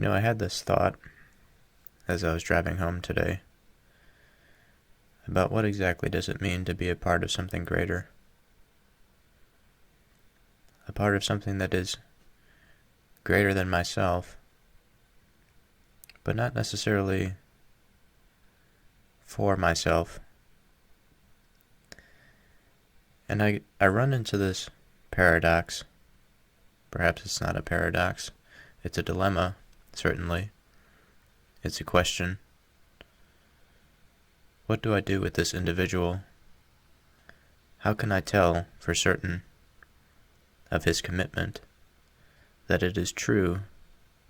I had this thought as I was driving home today about what exactly does it mean to be a part of something greater, a part of something that is greater than myself, but not necessarily for myself. And I run into this paradox. Perhaps it's not a paradox. It's a dilemma, certainly. It's a question. What do I do with this individual? How can I tell for certain of his commitment that it is true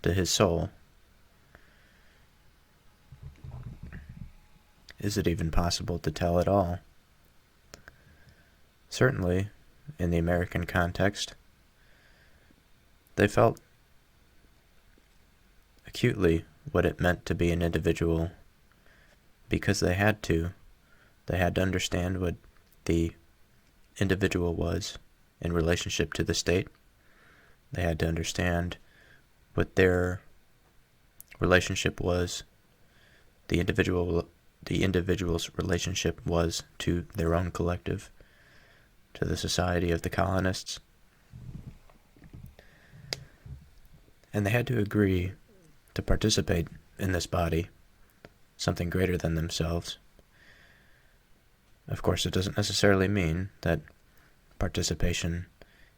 to his soul? Is it even possible to tell at all? Certainly, in the American context, they felt acutely what it meant to be an individual because they had to. They had to understand what the individual was in relationship to the state. They had to understand what their relationship was, the individual's relationship was to their own collective, to the society of the colonists. And they had to agree to participate in this body, something greater than themselves. Of course, it doesn't necessarily mean that participation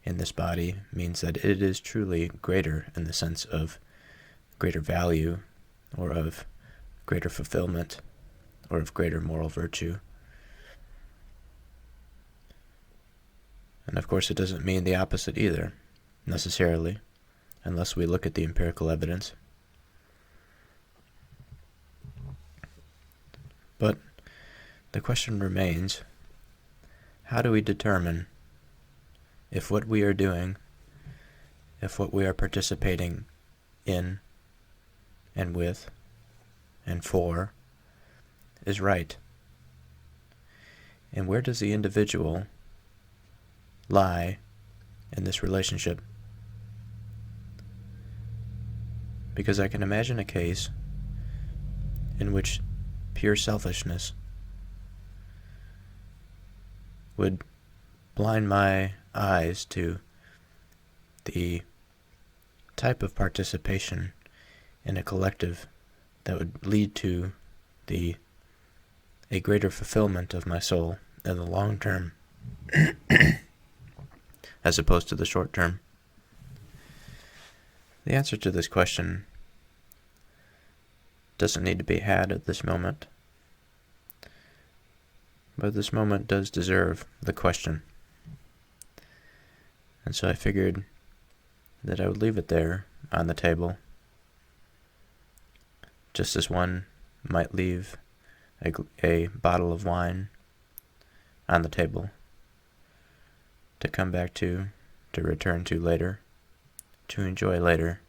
in this body means that it is truly greater in the sense of greater value or of greater fulfillment or of greater moral virtue. And of course, it doesn't mean the opposite either, necessarily, unless we look at the empirical evidence. But the question remains, how do we determine if what we are doing, if what we are participating in and with and for is right? And where does the individual lie in this relationship? Because I can imagine a case in which pure selfishness would blind my eyes to the type of participation in a collective that would lead to a greater fulfillment of my soul in the long term as opposed to the short term. The answer to this question doesn't need to be had at this moment, but this moment does deserve the question. And so I figured that I would leave it there on the table, just as one might leave a bottle of wine on the table to come back to return to later, to enjoy later,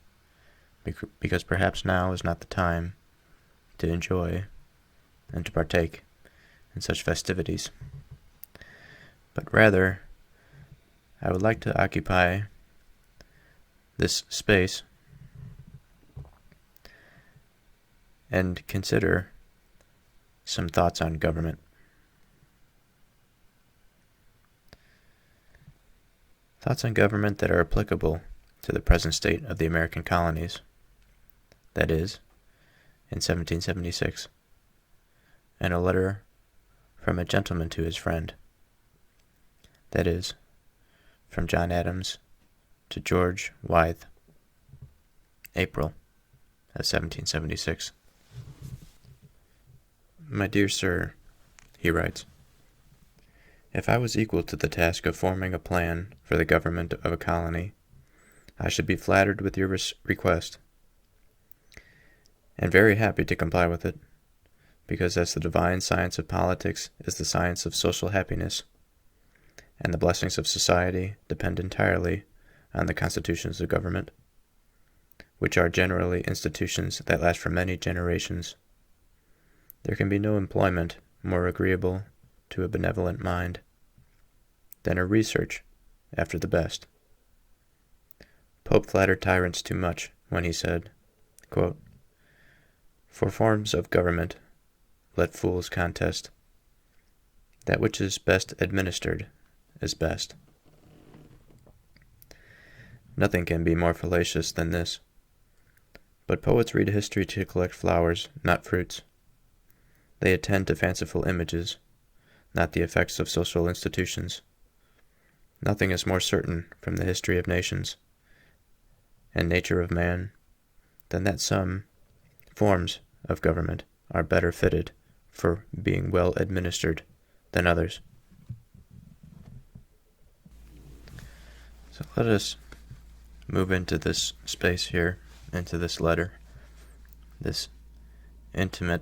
because perhaps now is not the time to enjoy and to partake in such festivities. But rather, I would like to occupy this space and consider some thoughts on government. Thoughts on government that are applicable to the present state of the American colonies, that is, in 1776, and a letter from a gentleman to his friend, that is, from John Adams to George Wythe, April of 1776. My dear sir, he writes, if I was equal to the task of forming a plan for the government of a colony, I should be flattered with your request, and very happy to comply with it, because as the divine science of politics is the science of social happiness, and the blessings of society depend entirely on the constitutions of government, which are generally institutions that last for many generations, there can be no employment more agreeable to a benevolent mind than a research after the best. Pope flattered tyrants too much when he said, Quote, "For forms of government, let fools contest. That which is best administered is best." Nothing can be more fallacious than this. But poets read history to collect flowers, not fruits. They attend to fanciful images, not the effects of social institutions. Nothing is more certain from the history of nations and nature of man than that some forms of government are better fitted for being well administered than others. So let us move into this space here, into this letter, this intimate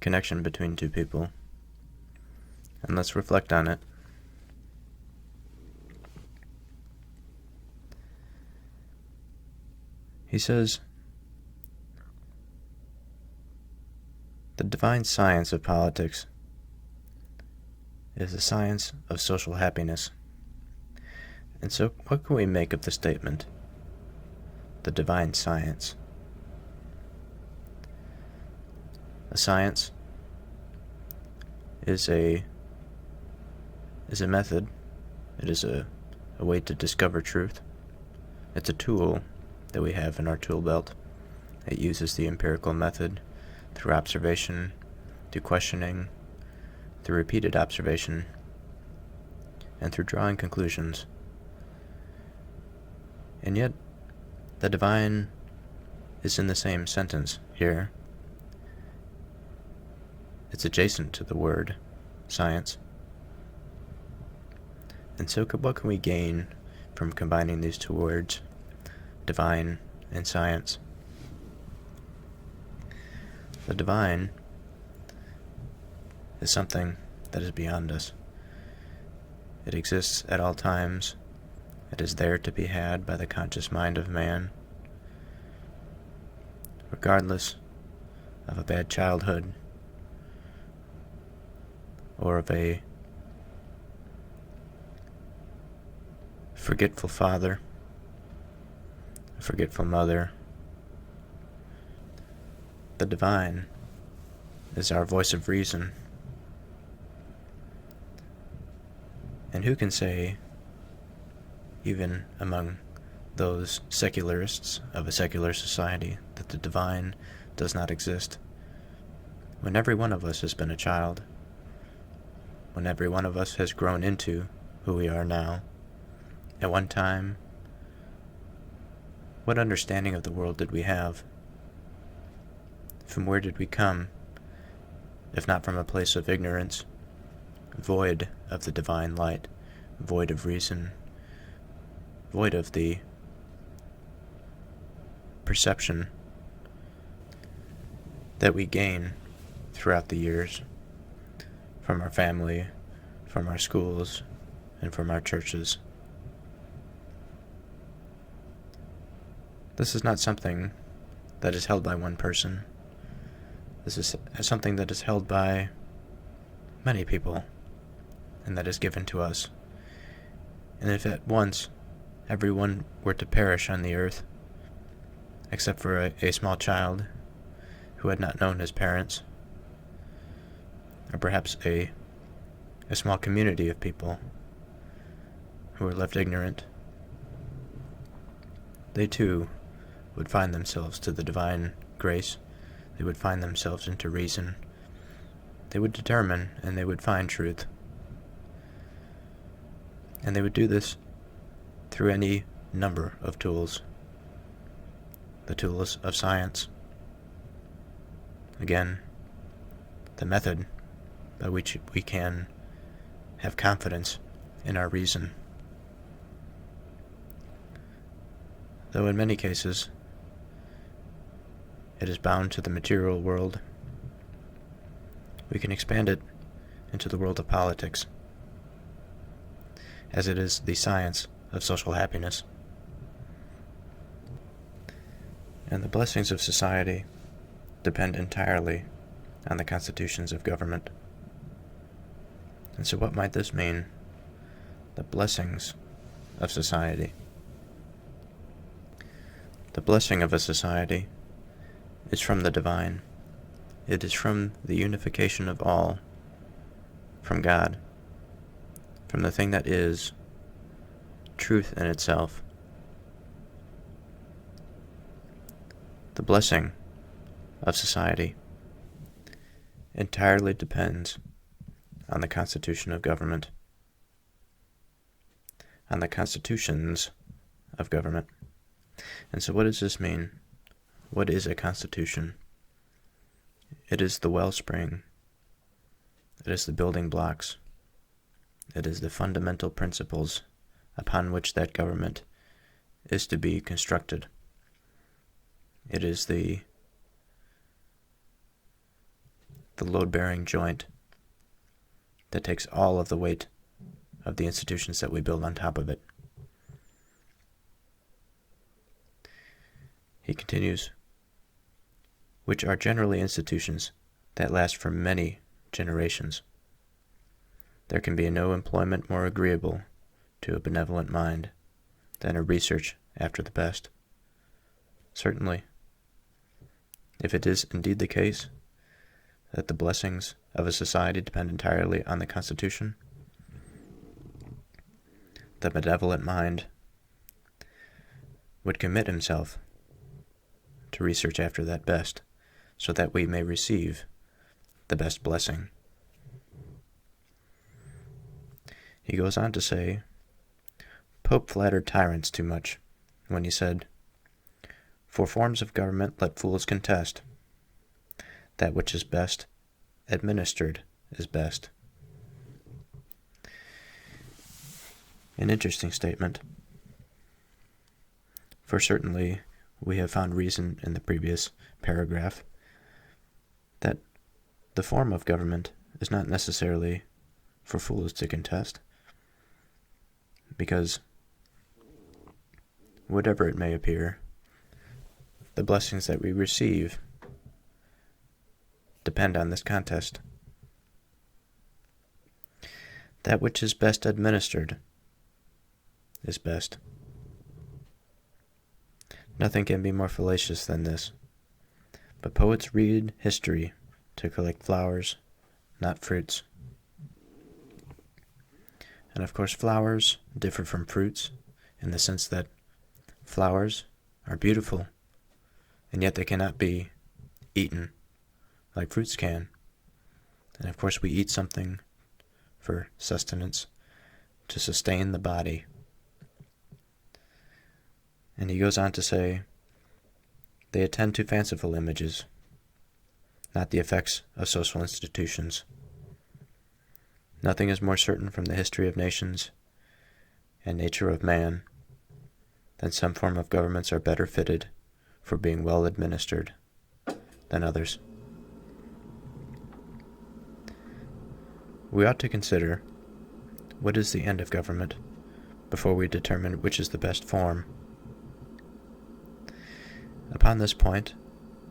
connection between two people, and let's reflect on it. He says, "The divine science of politics is the science of social happiness." And so, what can we make of the statement, the divine science? A science is a method. It is a way to discover truth. It's a tool that we have in our tool belt. It uses the empirical method through observation, through questioning, through repeated observation, and through drawing conclusions. And yet, the divine is in the same sentence here. It's adjacent to the word science. And so what can we gain from combining these two words, divine and science? The divine is something that is beyond us. It exists at all times. It is there to be had by the conscious mind of man, regardless of a bad childhood or of a forgetful father, a forgetful mother. The divine is our voice of reason. And who can say, even among those secularists of a secular society, that the divine does not exist, when every one of us has been a child, when every one of us has grown into who we are now? At one time, what understanding of the world did we have? From where did we come, if not from a place of ignorance, void of the divine light, void of reason, void of the perception that we gain throughout the years from our family, from our schools, and from our churches. This is not something that is held by one person. This is something that is held by many people, and that is given to us. And if at once everyone were to perish on the earth, except for a small child who had not known his parents, or perhaps a small community of people who were left ignorant, they too would find themselves to the divine grace. They would find themselves into reason. They would determine and they would find truth. And they would do this through any number of tools. The tools of science. Again, the method by which we can have confidence in our reason. Though in many cases, it is bound to the material world, we can expand it into the world of politics, as it is the science of social happiness. And the blessings of society depend entirely on the constitutions of government. And so what might this mean? The blessings of society. The blessing of a society is from the divine. It is from the unification of all, from God, from the thing that is truth in itself. The blessing of society entirely depends on the constitution of government, on the constitutions of government. And so what does this mean? What is a constitution? It is the wellspring. It is the building blocks. It is the fundamental principles upon which that government is to be constructed. It is the load-bearing joint that takes all of the weight of the institutions that we build on top of it. He continues, which are generally institutions that last for many generations. There can be no employment more agreeable to a benevolent mind than a research after the best. Certainly, if it is indeed the case that the blessings of a society depend entirely on the Constitution, the benevolent mind would commit himself to research after that best, so that we may receive the best blessing. He goes on to say, Pope flattered tyrants too much when he said, For forms of government let fools contest. That which is best administered is best. An interesting statement, for certainly we have found reason in the previous paragraph that the form of government is not necessarily for fools to contest, because whatever it may appear, the blessings that we receive depend on this contest. That which is best administered is best. Nothing can be more fallacious than this. But poets read history to collect flowers, not fruits. And of course, flowers differ from fruits in the sense that flowers are beautiful, and yet they cannot be eaten like fruits can. And of course, we eat something for sustenance, to sustain the body. And he goes on to say, they attend to fanciful images, not the effects of social institutions. Nothing is more certain from the history of nations and nature of man than some form of governments are better fitted for being well administered than others. We ought to consider what is the end of government before we determine which is the best form. Upon this point,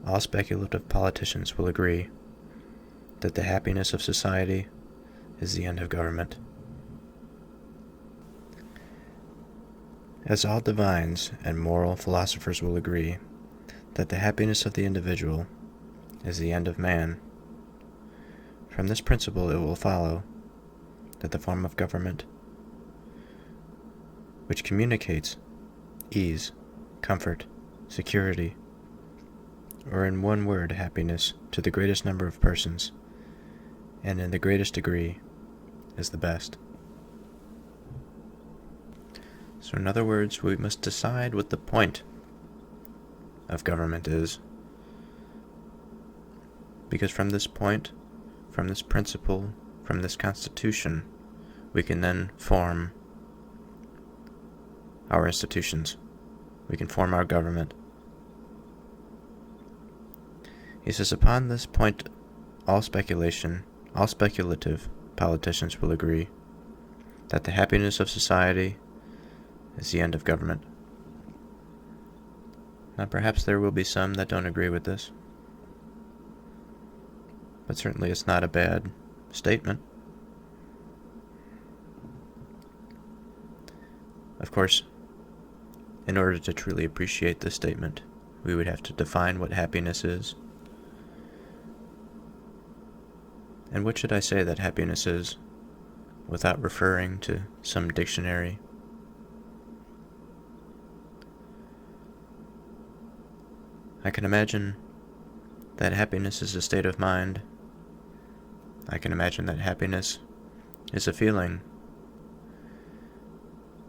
all speculative politicians will agree that the happiness of society is the end of government. As all divines and moral philosophers will agree that the happiness of the individual is the end of man, from this principle it will follow that the form of government which communicates ease, comfort, security, or in one word, happiness, to the greatest number of persons, and in the greatest degree, is the best. So in other words, we must decide what the point of government is, because from this point, from this principle, from this constitution, we can then form our institutions. We can form our government. He says, upon this point, all speculative politicians will agree that the happiness of society is the end of government. Now, perhaps there will be some that don't agree with this, but certainly it's not a bad statement. Of course, in order to truly appreciate this statement, we would have to define what happiness is. And what should I say that happiness is, without referring to some dictionary? I can imagine that happiness is a state of mind. I can imagine that happiness is a feeling.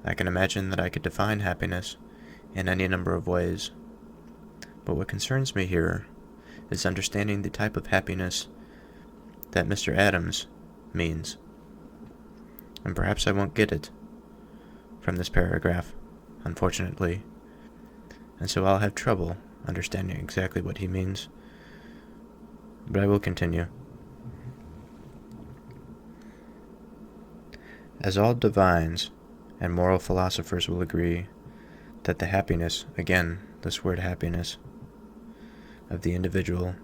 I can imagine that I could define happiness in any number of ways. But what concerns me here is understanding the type of happiness that Mr. Adams means. And perhaps I won't get it from this paragraph, unfortunately. And so I'll have trouble understanding exactly what he means. But I will continue. As all divines and moral philosophers will agree that the happiness, again, this word happiness, of the individual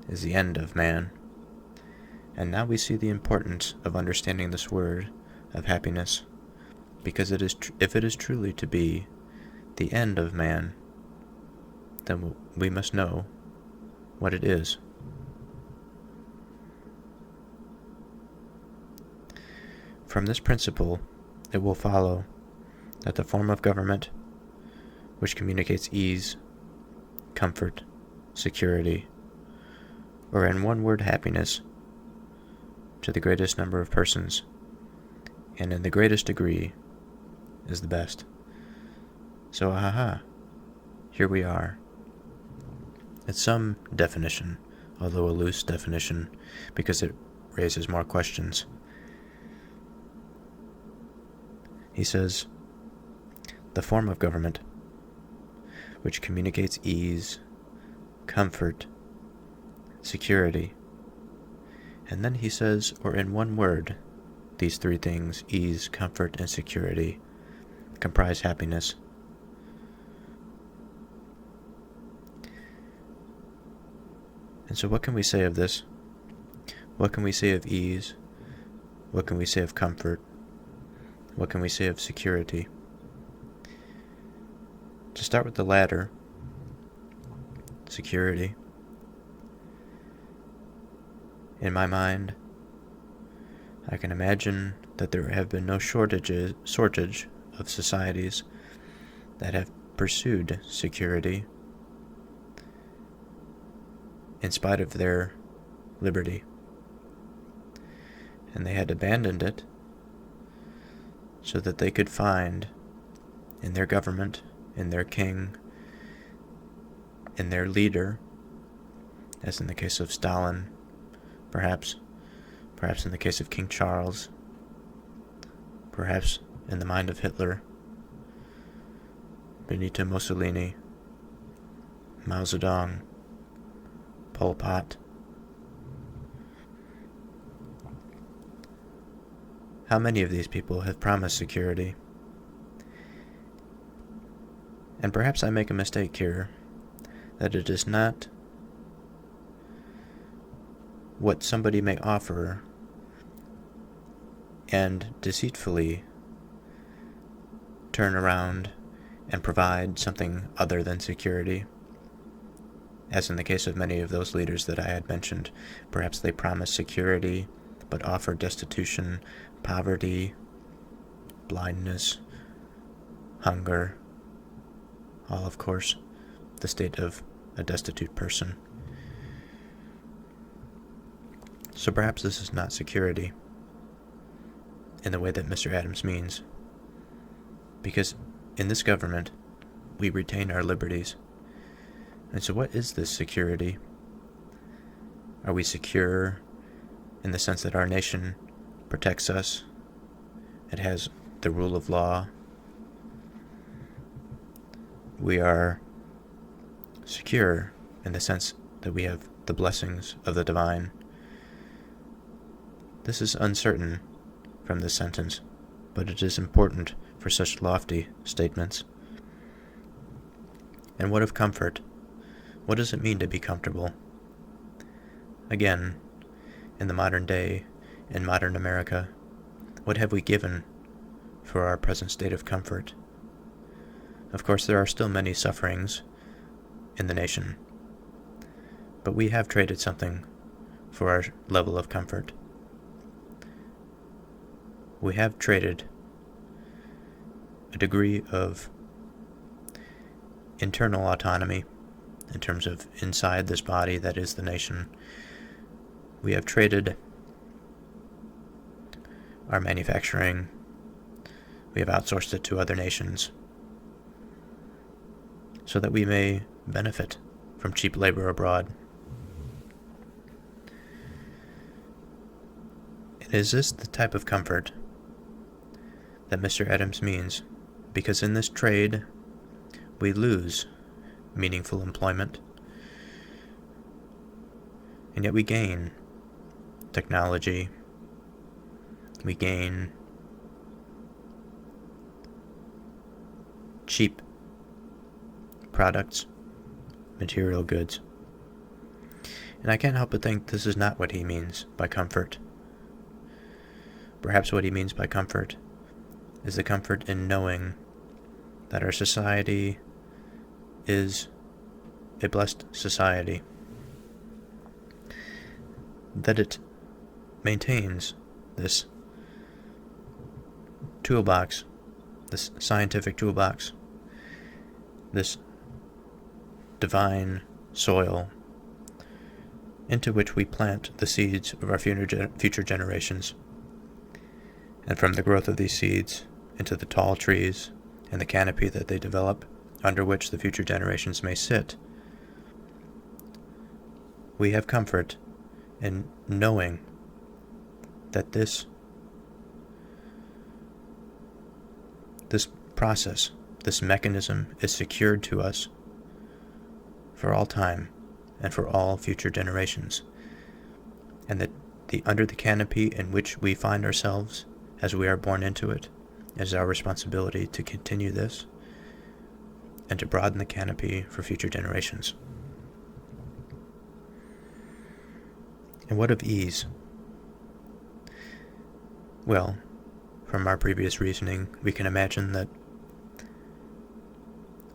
is the end of man. And now we see the importance of understanding this word of happiness, because if it is truly to be the end of man, then we must know what it is. From this principle, it will follow that the form of government which communicates ease, comfort, security, or in one word happiness, to the greatest number of persons, and in the greatest degree, is the best. So, here we are. It's some definition, although a loose definition, because it raises more questions. He says, the form of government which communicates ease, comfort, security. And then he says, or in one word, these three things, ease, comfort, and security, comprise happiness. And so what can we say of this? What can we say of ease? What can we say of comfort? What can we say of security? To start with the latter, security, in my mind, I can imagine that there have been no shortage of societies that have pursued security in spite of their liberty. And they had abandoned it so that they could find in their government, in their king, in their leader, as in the case of Stalin, perhaps in the case of King Charles, perhaps in the mind of Hitler, Benito Mussolini, Mao Zedong, Pol Pot. How many of these people have promised security? And perhaps I make a mistake here, that it is not what somebody may offer and deceitfully turn around and provide something other than security. As in the case of many of those leaders that I had mentioned, perhaps they promise security, but offer destitution, poverty, blindness, hunger, all, of course, the state of a destitute person. So perhaps this is not security in the way that Mr. Adams means, because in this government, we retain our liberties. And so what is this security? Are we secure in the sense that our nation protects us? It has the rule of law. We are secure in the sense that we have the blessings of the divine. This is uncertain from this sentence, but it is important for such lofty statements. And what of comfort? What does it mean to be comfortable? Again, in the modern day, in modern America, what have we given for our present state of comfort? Of course, there are still many sufferings in the nation. But we have traded something for our level of comfort. We have traded a degree of internal autonomy in terms of inside this body that is the nation. We have traded our manufacturing. We have outsourced it to other nations so that we may benefit from cheap labor abroad. And is this the type of comfort that Mr. Adams means? Because in this trade, we lose meaningful employment, and yet we gain technology, we gain cheap products, material goods. And I can't help but think this is not what he means by comfort. Perhaps what he means by comfort is the comfort in knowing that our society is a blessed society, that it maintains this toolbox, this scientific toolbox, this divine soil into which we plant the seeds of our future generations. And from the growth of these seeds into the tall trees and the canopy that they develop, under which the future generations may sit, we have comfort in knowing that this process, this mechanism, is secured to us for all time and for all future generations, and that under the canopy in which we find ourselves as we are born into it is our responsibility to continue this and to broaden the canopy for future generations. And what of ease? Well, from our previous reasoning, we can imagine that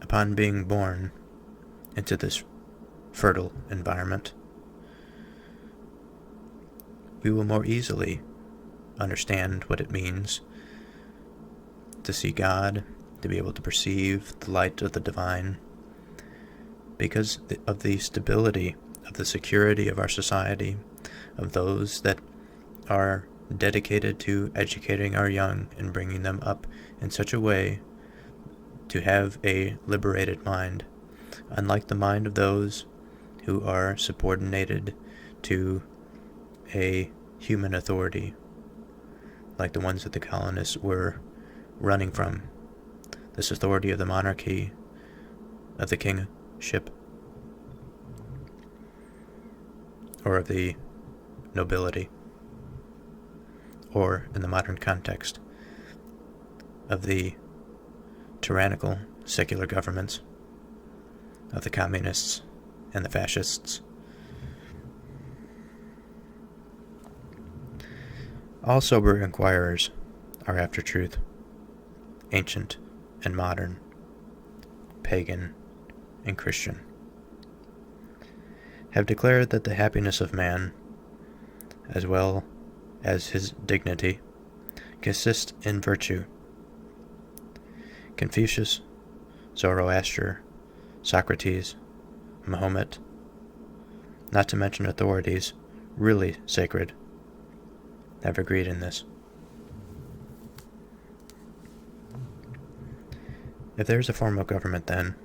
upon being born into this fertile environment, we will more easily understand what it means to see God, to be able to perceive the light of the divine, because of the stability, of the security of our society, of those that are dedicated to educating our young and bringing them up in such a way to have a liberated mind, unlike the mind of those who are subordinated to a human authority, like the ones that the colonists were running from, this authority of the monarchy, of the kingship, or of the nobility, or, in the modern context, of the tyrannical secular governments, of the communists and the fascists. All sober inquirers are after truth, ancient and modern, pagan and Christian, have declared that the happiness of man, as well as his dignity, consists in virtue. Confucius, Zoroaster, Socrates, Mahomet, not to mention authorities really sacred, have agreed in this. If there is a form of government, then,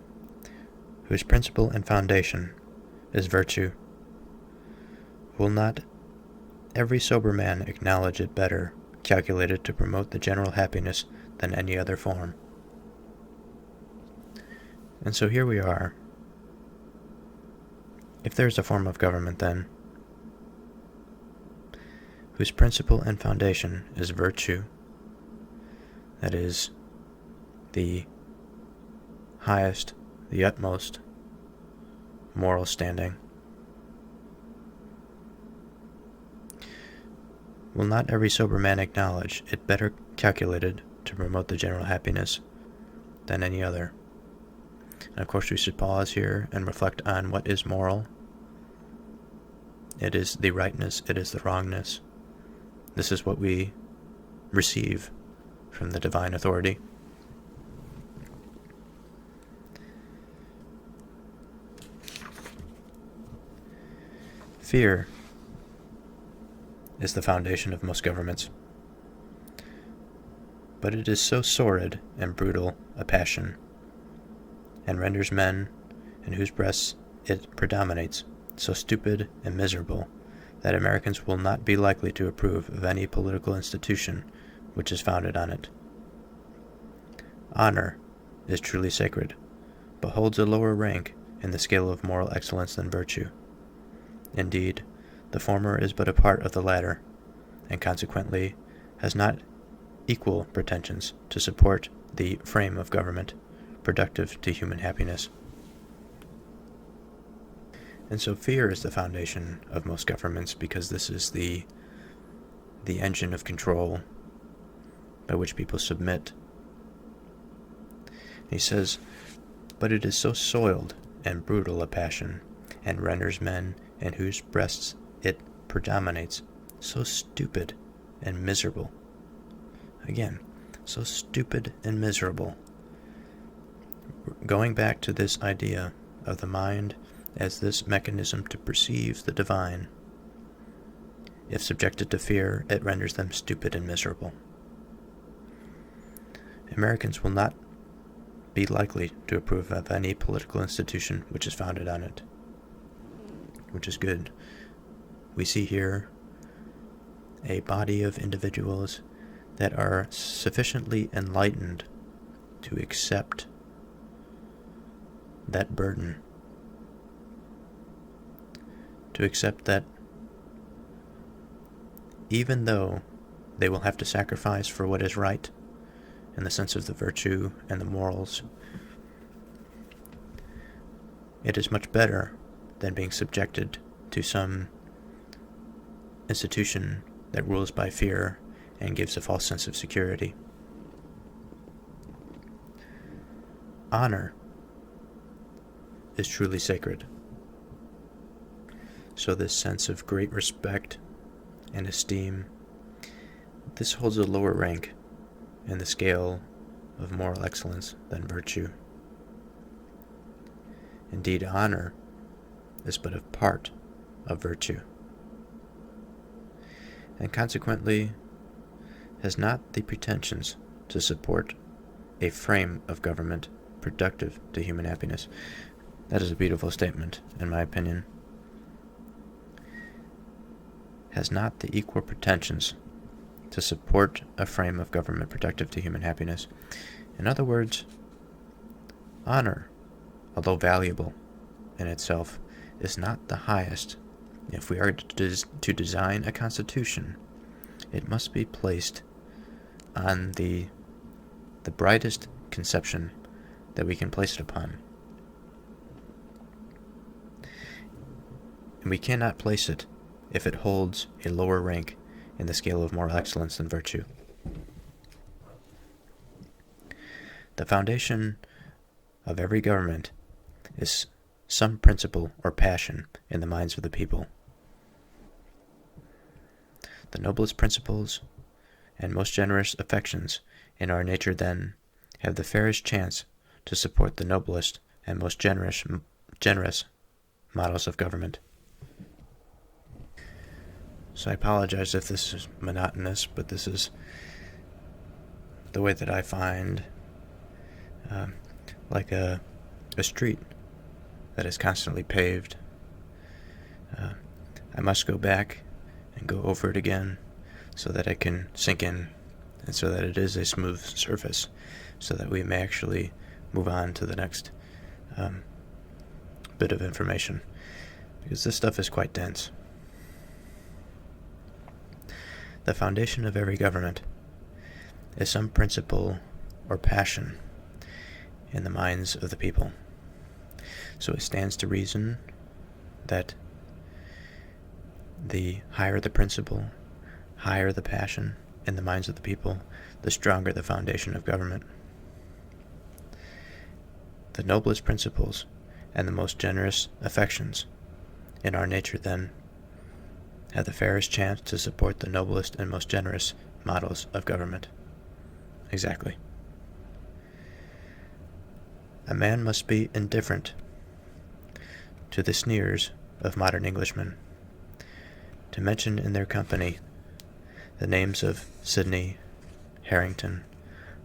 whose principle and foundation is virtue, will not every sober man acknowledge it better calculated to promote the general happiness than any other form? And so here we are. If there is a form of government, then, whose principle and foundation is virtue, that is, the highest, the utmost moral standing, will not every sober man acknowledge it better calculated to promote the general happiness than any other? And of course we should pause here and reflect on what is moral. It is the rightness, it is the wrongness. This is what we receive from the divine authority. Fear is the foundation of most governments, but it is so sordid and brutal a passion, and renders men in whose breasts it predominates so stupid and miserable, that Americans will not be likely to approve of any political institution which is founded on it. Honor is truly sacred, but holds a lower rank in the scale of moral excellence than virtue. Indeed, the former is but a part of the latter, and consequently has not equal pretensions to support the frame of government productive to human happiness. And so fear is the foundation of most governments, because this is the engine of control by which people submit. He says, but it is so soiled and brutal a passion, and renders men in whose breasts it predominates so stupid and miserable. Again, so stupid and miserable. Going back to this idea of the mind as this mechanism to perceive the divine. If subjected to fear, it renders them stupid and miserable. Americans will not be likely to approve of any political institution which is founded on it, which is good. We see here a body of individuals that are sufficiently enlightened to accept that burden, to accept that even though they will have to sacrifice for what is right, in the sense of the virtue and the morals, it is much better than being subjected to some institution that rules by fear and gives a false sense of security. Honor is truly sacred. So this sense of great respect and esteem, this holds a lower rank in the scale of moral excellence than virtue. Indeed, honor is but a part of virtue, and consequently has not the pretensions to support a frame of government productive to human happiness. That is a beautiful statement, in my opinion. Has not the equal pretensions to support a frame of government productive to human happiness. In other words, honor, although valuable in itself, is not the highest. If we are to design a constitution, it must be placed on the brightest conception that we can place it upon. And we cannot place it if it holds a lower rank in the scale of moral excellence than virtue. The foundation of every government is some principle or passion in the minds of the people. The noblest principles and most generous affections in our nature, then, have the fairest chance to support the noblest and most generous models of government. So I apologize if this is monotonous, but this is the way that I find like a street that is constantly paved. I must go back and go over it again so that it can sink in and so that it is a smooth surface, so that we may actually move on to the next bit of information, because this stuff is quite dense. The foundation of every government is some principle or passion in the minds of the people. So it stands to reason that the higher the principle, higher the passion in the minds of the people, the stronger the foundation of government. the noblest principles and the most generous affections in our nature, then, have the fairest chance to support the noblest and most generous models of government. Exactly. A man must be indifferent to the sneers of modern Englishmen, to mention in their company the names of Sidney, Harrington,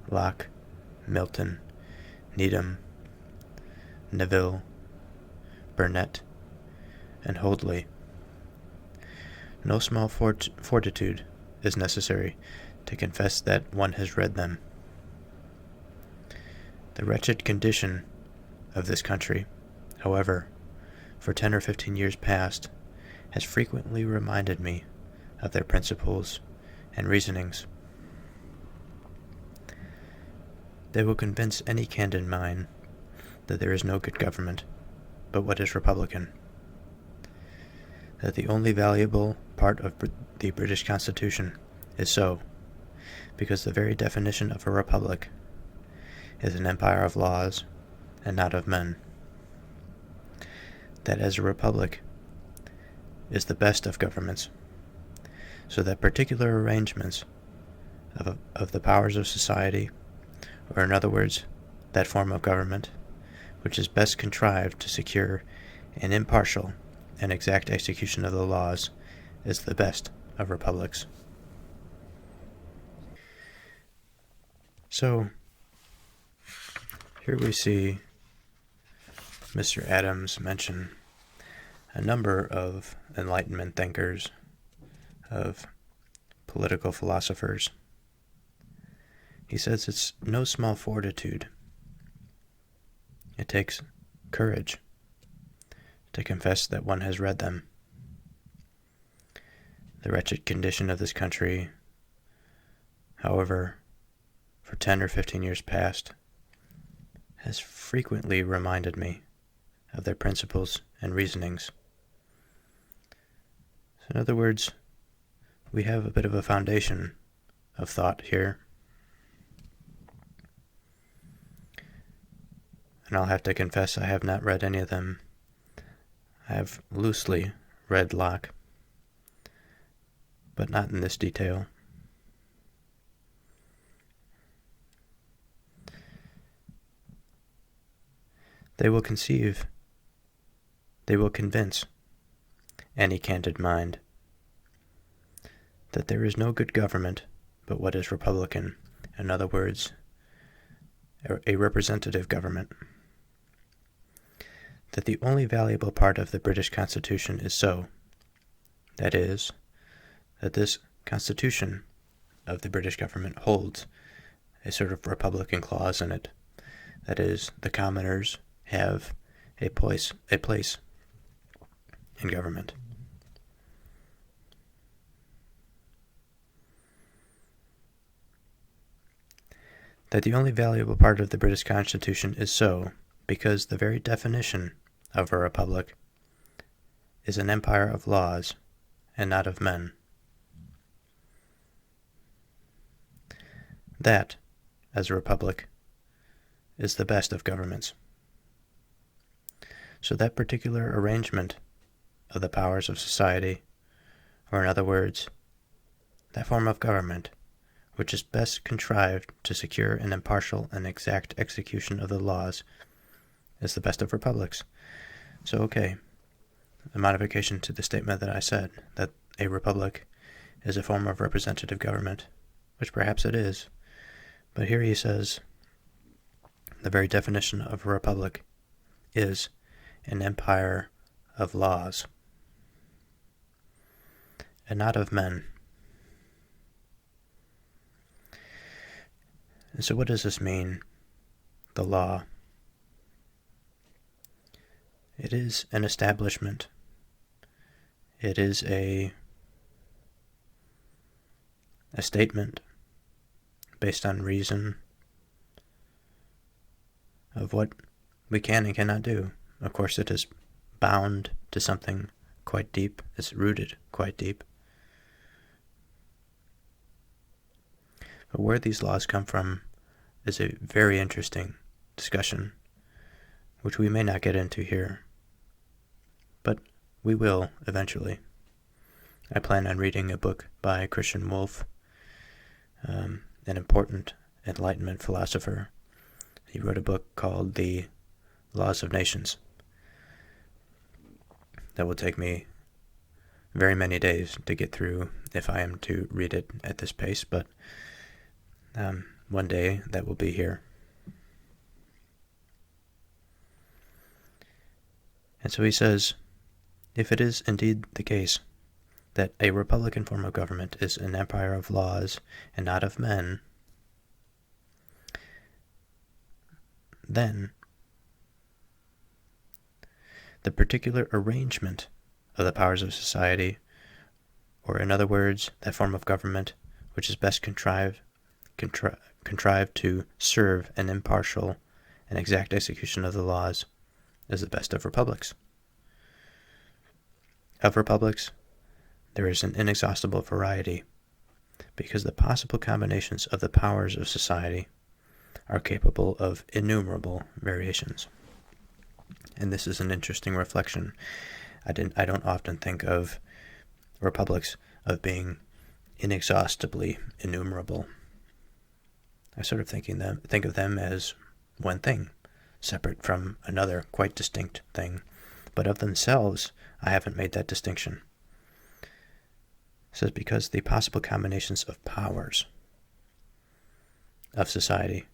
Locke, Milton, Needham, Neville, Burnet, and Hoadley. No small fortitude is necessary to confess that one has read them. The wretched condition of this country, however, for 10 or 15 years past, has frequently reminded me of their principles and reasonings. They will convince any candid mind that there is no good government but what is republican, that the only valuable part of the British Constitution is so, because the very definition of a republic is an empire of laws and not of men, that as a republic is the best of governments, so that particular arrangements of the powers of society, or in other words, that form of government which is best contrived to secure an impartial and exact execution of the laws, is the best of republics. So, here we see Mr. Adams mention a number of Enlightenment thinkers, of political philosophers. He says it's no small fortitude. It takes courage to confess that one has read them. The wretched condition of this country, however, for 10 or 15 years past, has frequently reminded me of their principles and reasonings. So in other words, we have a bit of a foundation of thought here. And I'll have to confess I have not read any of them. I have loosely read Locke, but not in this detail. They will convince any candid mind that there is no good government but what is republican, in other words, a representative government, that the only valuable part of the British Constitution is so, that is, that this Constitution of the British government holds a sort of republican clause in it, that is, the commoners have a place in government. That the only valuable part of the British Constitution is so, because the very definition of a republic is an empire of laws and not of men. That, as a republic, is the best of governments. So that particular arrangement of the powers of society, or in other words, that form of government which is best contrived to secure an impartial and exact execution of the laws, is the best of republics. So, okay, a modification to the statement that I said, that a republic is a form of representative government, which perhaps it is, but here he says the very definition of a republic is an empire of laws and not of men. And so what does this mean, the law? It is an establishment. It is a statement based on reason of what we can and cannot do. Of course, it is bound to something quite deep. It's rooted quite deep. But where these laws come from is a very interesting discussion which we may not get into here, but we will eventually. I plan on reading a book by Christian Wolff, an important Enlightenment philosopher. He wrote a book called The Laws of Nations that will take me very many days to get through if I am to read it at this pace, but one day that will be here. And so he says, if it is indeed the case that a republican form of government is an empire of laws and not of men, then the particular arrangement of the powers of society, or in other words, that form of government which is best contrived to serve an impartial and exact execution of the laws, is the best of republics. Of republics, there is an inexhaustible variety, because the possible combinations of the powers of society are capable of innumerable variations. And this is an interesting reflection. I don't often think of republics of being inexhaustibly innumerable. I sort of think of them as one thing, separate from another quite distinct thing. But of themselves, I haven't made that distinction. It says because the possible combinations of powers of society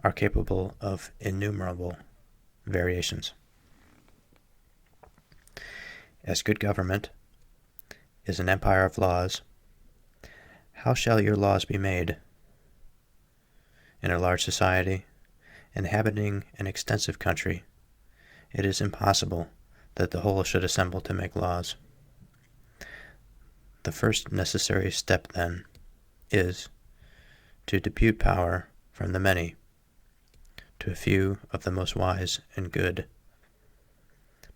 are capable of innumerable variations. As good government is an empire of laws, how shall your laws be made? In a large society, inhabiting an extensive country, it is impossible that the whole should assemble to make laws. The first necessary step, then, is to depute power from the many to a few of the most wise and good.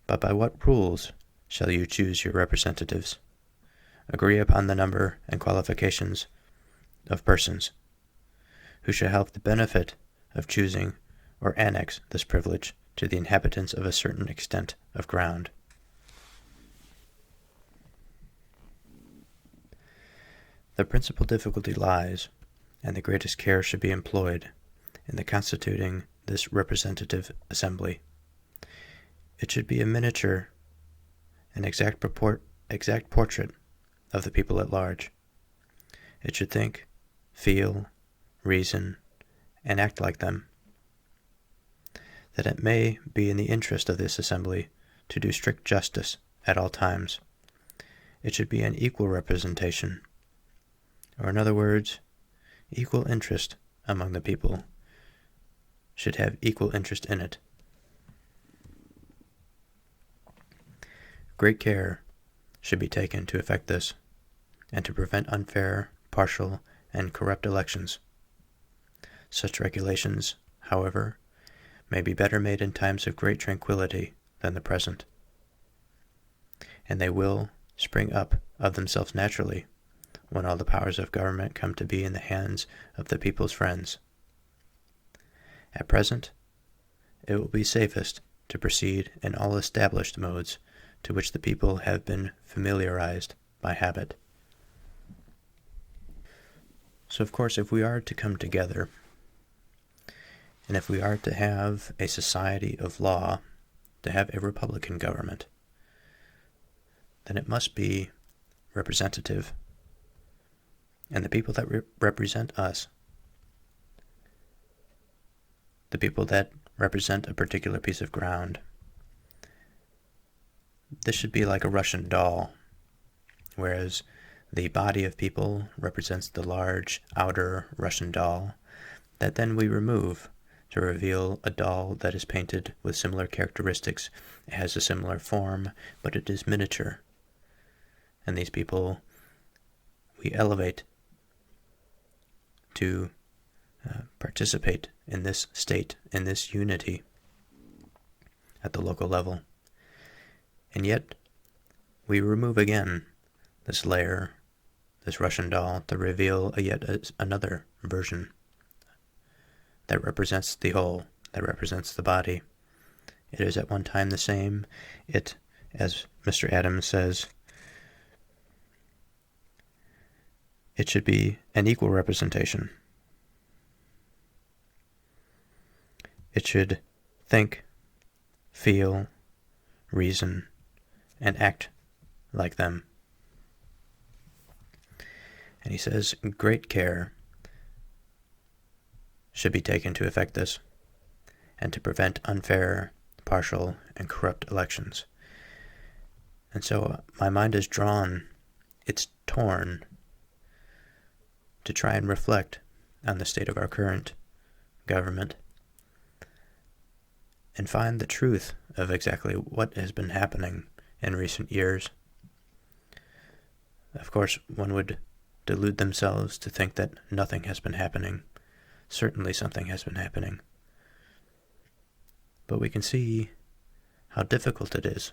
But by what rules shall you choose your representatives? Agree upon the number and qualifications of persons who shall have the benefit of choosing or annex this privilege to the inhabitants of a certain extent of ground. The principal difficulty lies, and the greatest care should be employed, in the constituting this representative assembly. It should be a miniature, an exact portrait of the people at large. It should think, feel, reason, and act like them, that it may be in the interest of this assembly to do strict justice at all times. It should be an equal representation, or in other words, equal interest among the people should have equal interest in it. Great care should be taken to effect this, and to prevent unfair, partial, and corrupt elections. Such regulations, however, may be better made in times of great tranquility than the present, and they will spring up of themselves naturally when all the powers of government come to be in the hands of the people's friends. At present, it will be safest to proceed in all established modes to which the people have been familiarized by habit. So, of course, if we are to come together, and if we are to have a society of law, to have a republican government, then it must be representative. And the people that represent us, the people that represent a particular piece of ground, this should be like a Russian doll, whereas the body of people represents the large outer Russian doll that then we remove to reveal a doll that is painted with similar characteristics. It has a similar form, but it is miniature. And these people we elevate to participate in this state, in this unity at the local level. And yet, we remove again this layer, this Russian doll, to reveal yet another version that represents the whole, that represents the body. It is at one time the same. It, as Mr. Adams says, it should be an equal representation. It should think, feel, reason, and act like them. And he says great care should be taken to effect this, and to prevent unfair, partial, and corrupt elections. And so my mind is drawn, it's torn, to try and reflect on the state of our current government and find the truth of exactly what has been happening in recent years. Of course, one would delude themselves to think that nothing has been happening. Certainly something has been happening. But we can see how difficult it is.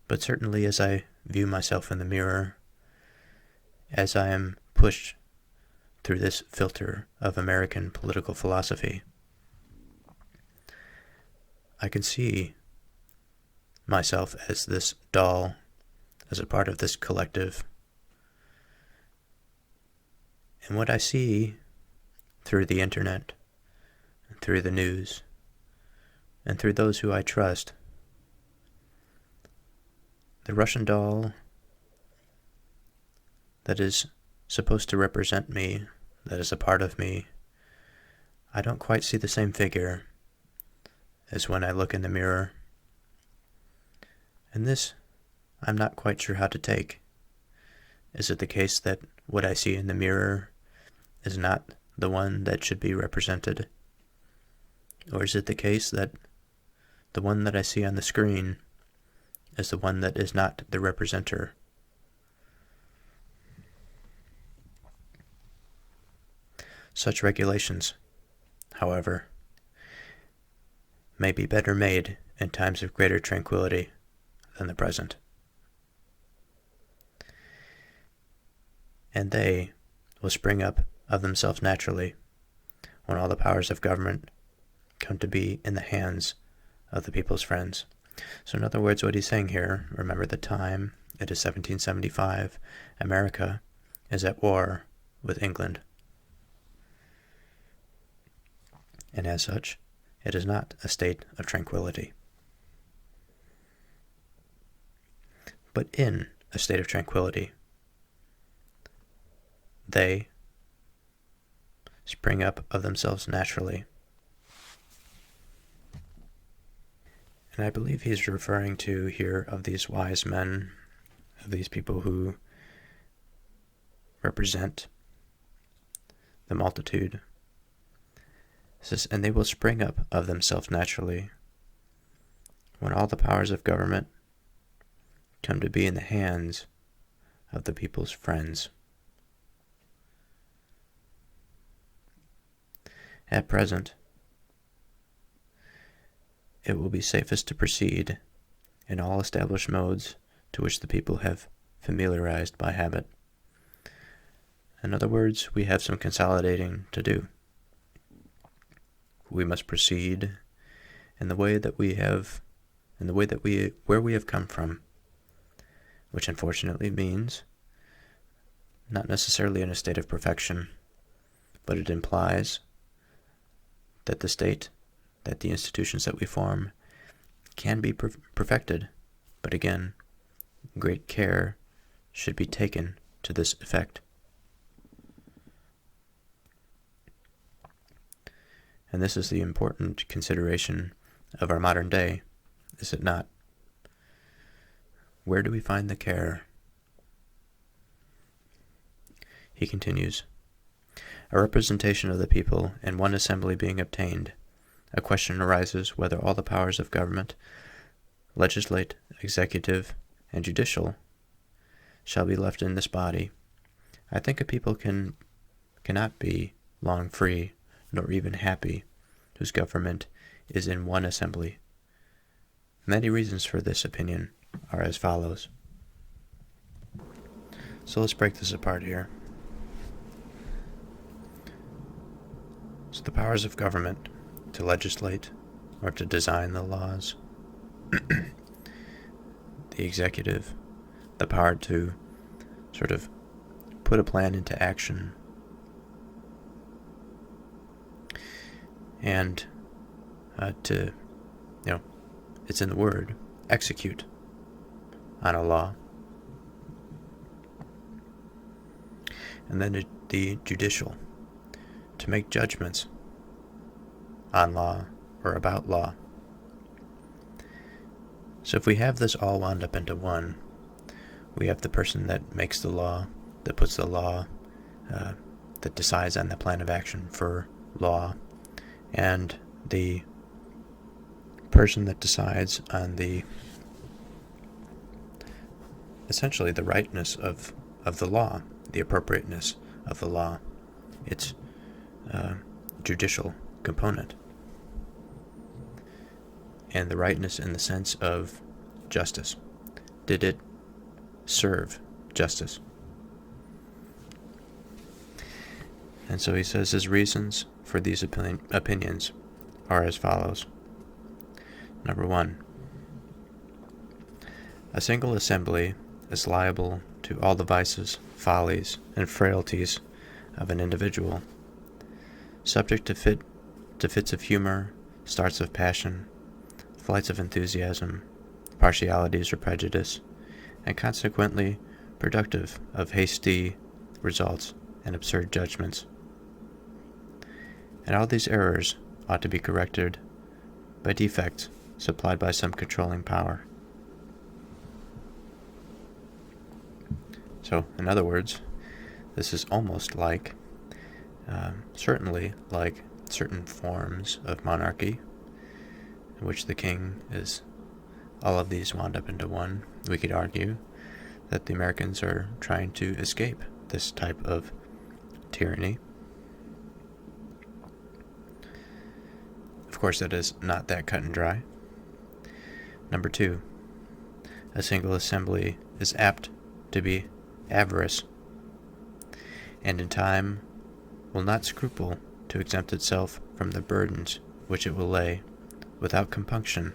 But certainly as I view myself in the mirror, as I am pushed through this filter of American political philosophy, I can see myself as this doll, as a part of this collective. And what I see through the internet, through the news, and through those who I trust, the Russian doll that is supposed to represent me, that is a part of me, I don't quite see the same figure as when I look in the mirror. And this, I'm not quite sure how to take. Is it the case that what I see in the mirror is not the one that should be represented? Or is it the case that the one that I see on the screen is the one that is not the representer? Such regulations, however, may be better made in times of greater tranquility than the present. And they will spring up of themselves naturally when all the powers of government come to be in the hands of the people's friends. So in other words, what he's saying here, remember the time, it is 1775, America is at war with England. And as such, it is not a state of tranquility. But in a state of tranquility, they spring up of themselves naturally. And I believe he's referring to here of these wise men, of these people who represent the multitude. It says, and they will spring up of themselves naturally when all the powers of government come to be in the hands of the people's friends. At present, it will be safest to proceed in all established modes to which the people have familiarized by habit. In other words, we have some consolidating to do. We must proceed in the way that we have, where we have come from, which unfortunately means not necessarily in a state of perfection, but it implies that the state, that the institutions that we form can be perfected, but again, great care should be taken to this effect. And this is the important consideration of our modern day, is it not? Where do we find the care? He continues, a representation of the people in one assembly being obtained, a question arises whether all the powers of government, legislative, executive, and judicial, shall be left in this body. I think a people cannot be long free, nor even happy, whose government is in one assembly. Many reasons for this opinion are as follows. So let's break this apart here. So the powers of government to legislate, or to design the laws. The executive, the power to sort of put a plan into action and to, it's in the word, execute on a law. And then the judicial, to make judgments on law or about law. So if we have this all wound up into one, we have the person that makes the law, that puts the law, that decides on the plan of action for law, and the person that decides on essentially the rightness of the law, the appropriateness of the law, its judicial component, and the rightness in the sense of justice. Did it serve justice? And so he says his reasons for these opinions are as follows. Number 1, a single assembly is liable to all the vices, follies, and frailties of an individual, subject to fits of humor, starts of passion, flights of enthusiasm, partialities or prejudice, and consequently productive of hasty results and absurd judgments. And all these errors ought to be corrected by defects supplied by some controlling power. So, in other words, this is almost like, certainly like certain forms of monarchy, in which the king is all of these wound up into one. We could argue that the Americans are trying to escape this type of tyranny. Of course, that is not that cut and dry. Number 2, a single assembly is apt to be avarice, and in time will not scruple to exempt itself from the burdens which it will lay, without compunction,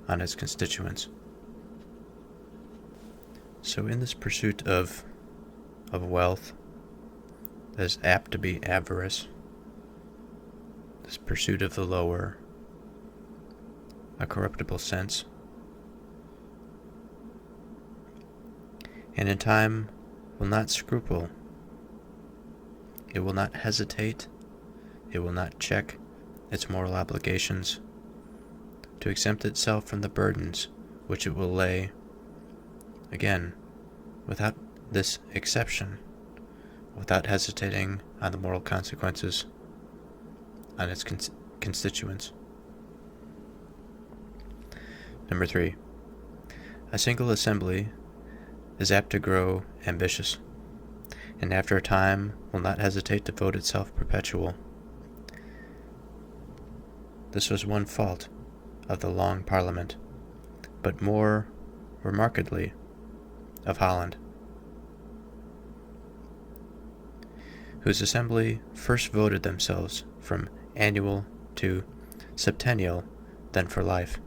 on its constituents. So in this pursuit of wealth that is apt to be avarice, this pursuit of the lower, a corruptible sense, and in time will not scruple, it will not hesitate, it will not check its moral obligations to exempt itself from the burdens which it will lay, again, without this exception, without hesitating on the moral consequences on its constituents. Number 3, a single assembly is apt to grow ambitious, and after a time will not hesitate to vote itself perpetual. This was one fault of the Long Parliament, but more remarkably of Holland, whose assembly first voted themselves from annual to septennial, then for life,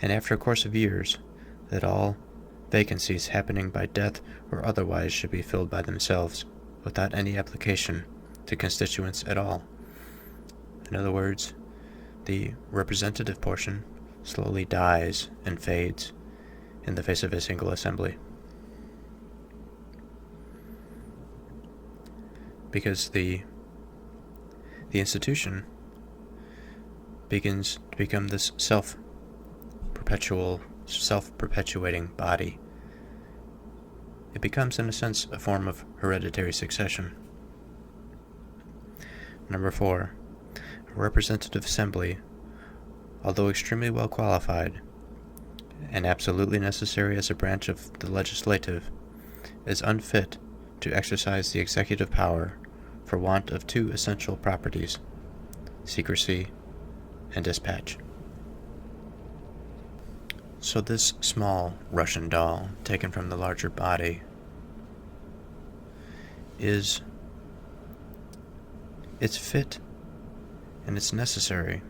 and after a course of years, that all vacancies happening by death or otherwise should be filled by themselves, without any application to constituents at all. In other words, the representative portion slowly dies and fades in the face of a single assembly. Because the institution begins to become this self-perpetuating body. It becomes, in a sense, a form of hereditary succession. Number 4, a representative assembly, although extremely well qualified and absolutely necessary as a branch of the legislative, is unfit to exercise the executive power for want of 2 essential properties, secrecy and dispatch. So this small Russian doll, taken from the larger body, it's fit and it's necessary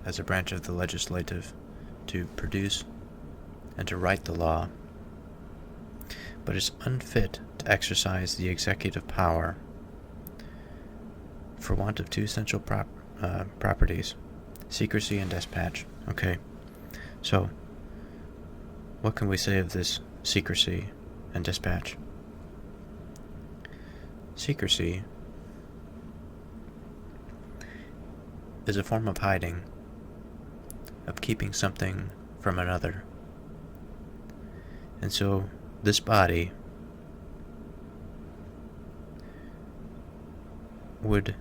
as a branch of the legislative to produce and to write the law, but is unfit to exercise the executive power for want of two essential properties, secrecy and dispatch. Okay, so what can we say of this secrecy and dispatch? Secrecy is a form of hiding, of keeping something from another. And so this body would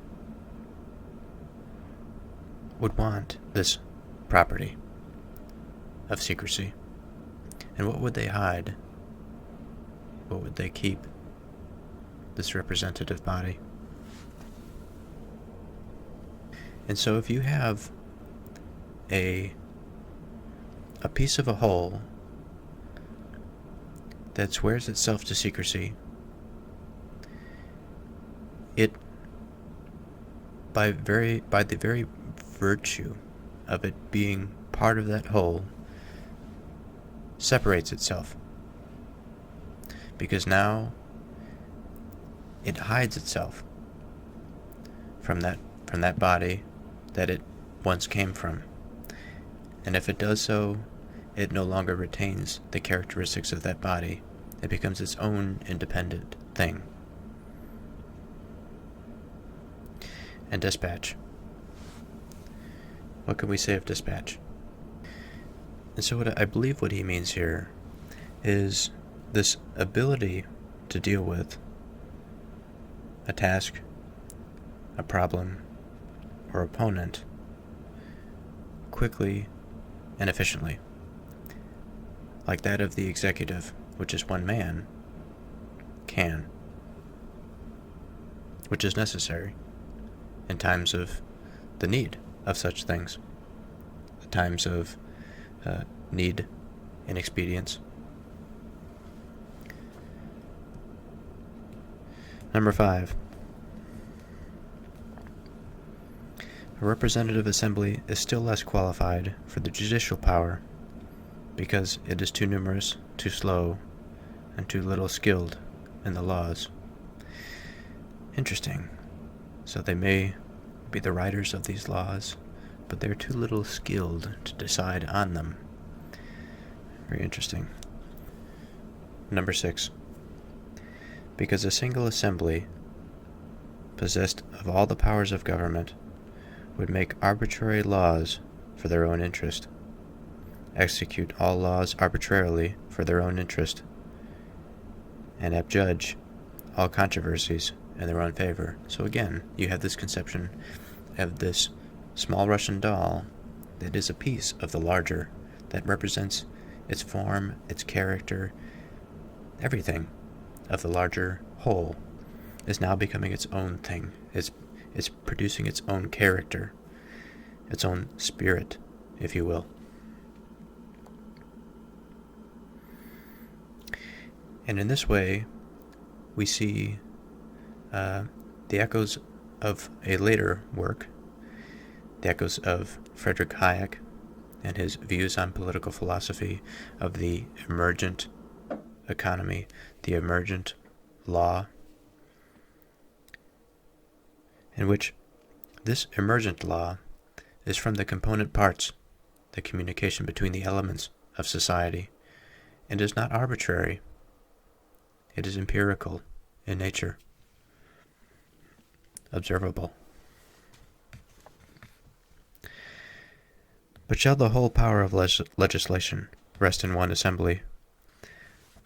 want this property of secrecy. And what would they hide? What would they keep? This representative body. And so if you have a piece of a whole that swears itself to secrecy, it, by the very virtue of it being part of that whole, separates itself, because now it hides itself from that body that it once came from. And if it does so, it no longer retains the characteristics of that body. It becomes its own independent thing. And dispatch. What can we say of dispatch? And so I believe what he means here is this ability to deal with a task, a problem, or opponent quickly and efficiently, like that of the executive, which is one man, can, which is necessary in times of the need of such things, times of need and expedience. Number 5. A representative assembly is still less qualified for the judicial power because it is too numerous, too slow, and too little skilled in the laws. Interesting. So they may be the writers of these laws, but they're too little skilled to decide on them. Very interesting. Number 6. Because a single assembly, possessed of all the powers of government, would make arbitrary laws for their own interest, execute all laws arbitrarily for their own interest, and adjudge all controversies in their own favor. So again, you have this conception of this small Russian doll that is a piece of the larger, that represents its form, its character, everything of the larger whole is now becoming its own thing. It's producing its own character, its own spirit, if you will. And in this way, we see the echoes of a later work, the echoes of Friedrich Hayek and his views on political philosophy of the emergent economy, the emergent law, in which this emergent law is from the component parts, the communication between the elements of society, and is not arbitrary. It is empirical in nature, observable. But shall the whole power of legislation rest in one assembly?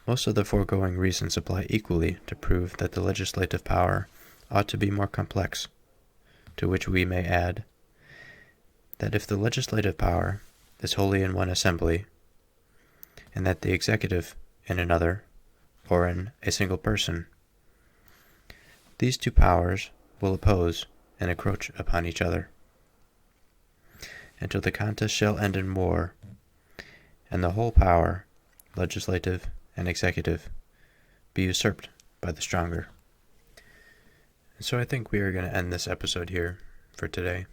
Most of the foregoing reasons apply equally to prove that the legislative power ought to be more complex, to which we may add that if the legislative power is wholly in one assembly, and that the executive in another, or in a single person, these two powers will oppose and encroach upon each other, until the contest shall end in war, and the whole power, legislative and executive, be usurped by the stronger. And so I think we are going to end this episode here for today.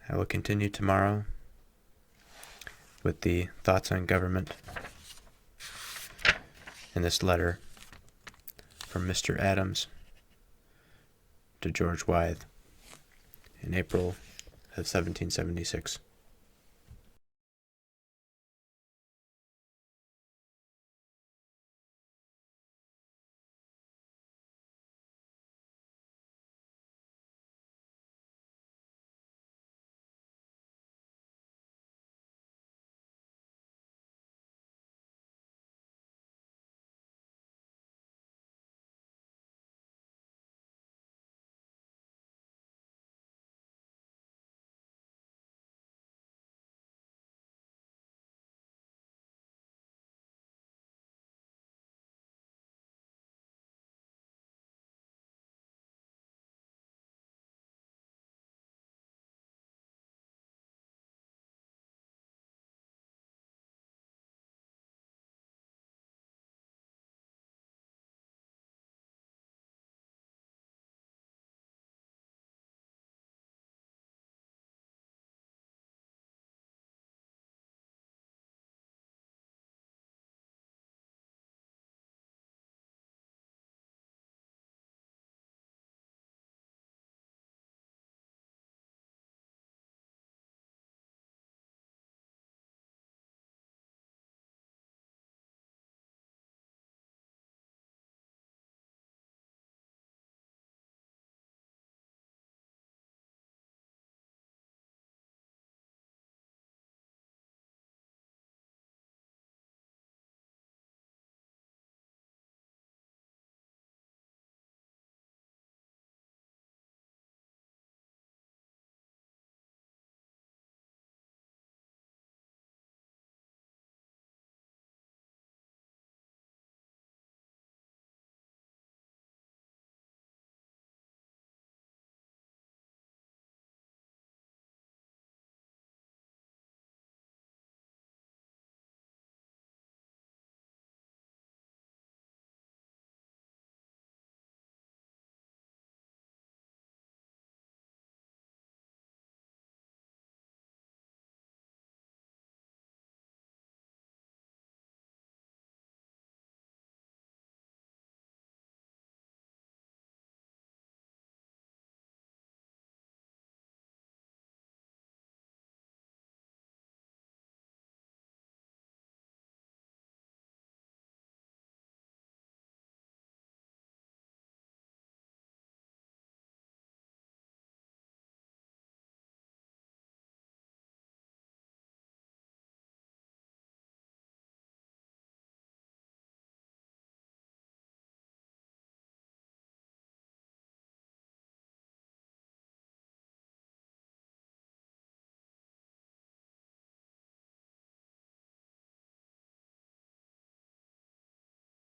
I will continue tomorrow with the thoughts on government in this letter from Mr. Adams to George Wythe in April of 1776.